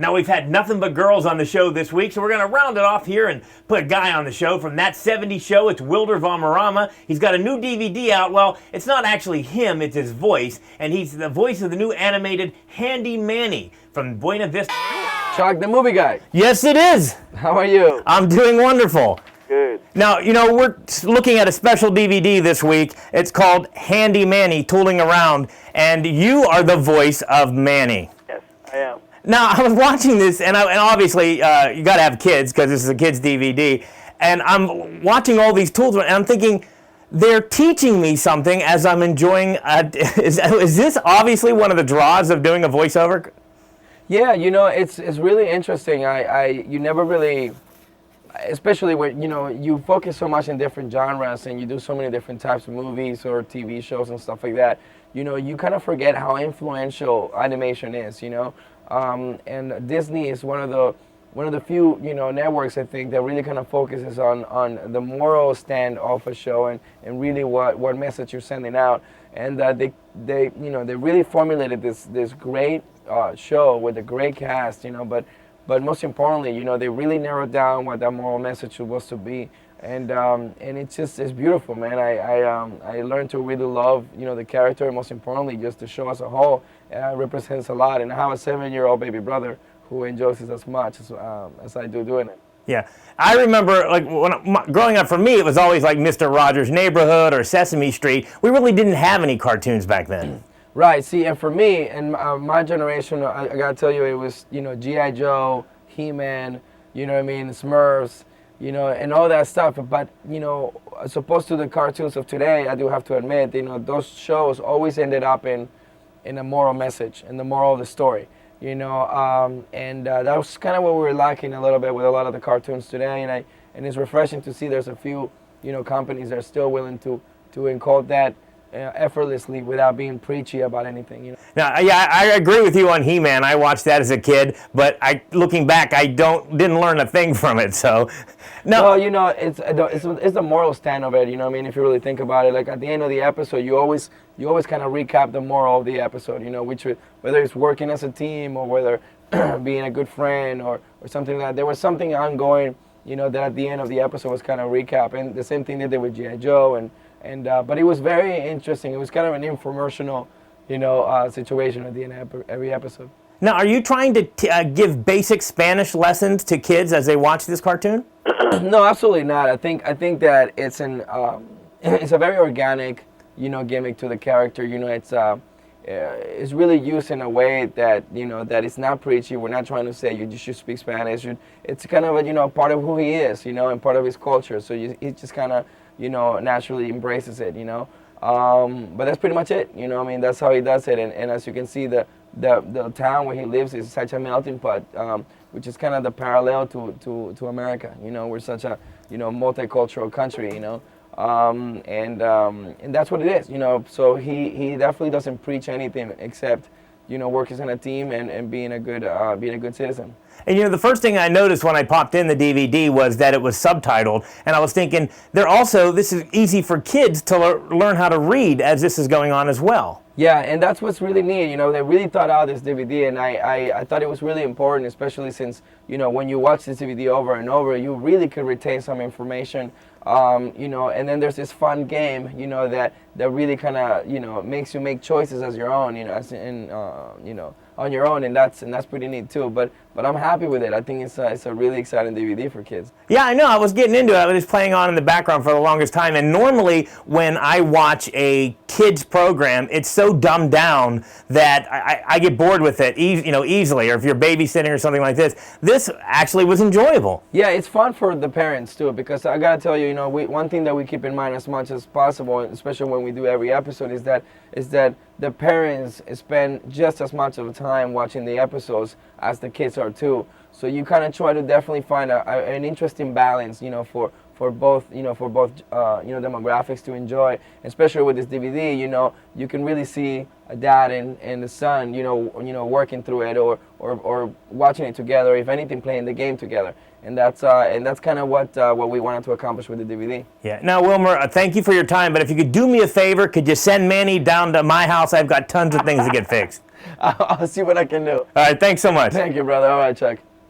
Now, we've had nothing but girls on the show this week, so we're going to round it off here and put a guy on the show from That 70s Show. It's Wilmer Valderrama. He's got a new DVD out. Well, it's not actually him, it's his voice, and he's the voice of the new animated Handy Manny from Buena Vista. Chuck, the movie guy. Yes, it is. How are you? I'm doing wonderful. Good. Now, you know, we're looking at a special DVD this week. It's called Handy Manny Tooling Around, and you are the voice of Manny. Yes, I am. Now, I was watching this, and obviously, you got to have kids, because this is a kid's DVD, and I'm watching all these tools, and I'm thinking, they're teaching me something as I'm enjoying, is this obviously one of the draws of doing a voiceover? Yeah, you know, it's really interesting. You never really, especially when, you know, you focus so much in different genres, and you do so many different types of movies or TV shows and stuff like that, you know, you kind of forget how influential animation is, you know. And Disney is one of the few, you know, networks, I think, that really kind of focuses on the moral stand of a show and really what message you're sending out. And they you know, they really formulated this great show with a great cast, you know, but most importantly, you know, they really narrowed down what that moral message was to be. And it's beautiful, man. I learned to really love, you know, the character, and most importantly, just the show as a whole represents a lot. And I have a 7-year-old baby brother who enjoys it as much as I do doing it. Yeah, I remember, like, growing up, for me, it was always like Mr. Rogers' Neighborhood or Sesame Street. We really didn't have any cartoons back then. Right. See, and for me and my generation, I gotta tell you, it was, you know, G.I. Joe, He-Man, you know what I mean, Smurfs, you know, and all that stuff. But, you know, as opposed to the cartoons of today, I do have to admit, you know, those shows always ended up in a moral message, in the moral of the story, you know, and that was kind of what we were lacking a little bit with a lot of the cartoons today. And it's refreshing to see there's a few, you know, companies that are still willing to encode that effortlessly without being preachy about anything, you know. Now, yeah, I agree with you on He-Man. I watched that as a kid, but looking back, I didn't learn a thing from it. So, no. Well, you know, it's the moral stand of it. You know what I mean? If you really think about it, like at the end of the episode, you always kind of recap the moral of the episode. You know, whether it's working as a team or whether being a good friend or something like that. There was something ongoing, you know, that at the end of the episode was kind of recap. And the same thing they did with G.I. Joe but it was very interesting. It was kind of an infomercial, you know, situation at the end of every episode. Now, are you trying to give basic Spanish lessons to kids as they watch this cartoon? No, absolutely not. I think that it's a very organic, you know, gimmick to the character. You know, it's really used in a way that, you know, that it's not preachy. We're not trying to say you should speak Spanish. It's kind of a, you know, part of who he is, you know, and part of his culture. So he just kind of, you know, naturally embraces it, you know. But that's pretty much it, you know. I mean, that's how he does it. And as you can see, the town where he lives is such a melting pot, which is kind of the parallel to America. You know, we're such a, you know, multicultural country, you know. And that's what it is, you know. So he definitely doesn't preach anything except, you know, working in a team and being a good citizen. And, you know, the first thing I noticed when I popped in the DVD was that it was subtitled, and I was thinking, this is easy for kids to learn how to read as this is going on as well. Yeah, and that's what's really neat. You know, they really thought out this DVD, and I thought it was really important, especially since, you know, when you watch this DVD over and over, you really could retain some information. You know, and then there's this fun game, you know, that really kind of, you know, makes you make choices as your own, you know, you know, on your own, and that's pretty neat too. But I'm happy with it. I think it's a really exciting DVD for kids. Yeah, I know. I was getting into it. I was just playing on in the background for the longest time. And normally, when I watch a kids program, it's so dumbed down that I get bored with it, you know, easily. Or if you're babysitting or something like this, this actually was enjoyable. Yeah, it's fun for the parents too, because I gotta tell you, you know, one thing that we keep in mind as much as possible, especially when we do every episode, is that the parents spend just as much of the time watching the episodes as the kids are too. So you kind of try to definitely find an interesting balance, you know, for both demographics to enjoy. Especially with this DVD, you know, you can really see a dad and the son, you know, working through it or watching it together, if anything, playing the game together. And that's kind of what we wanted to accomplish with the DVD. Yeah. Now, Wilmer, thank you for your time. But if you could do me a favor, could you send Manny down to my house? I've got tons of things to get fixed. I'll see what I can do. All right, thanks so much. Thank you, brother. All right, Chuck.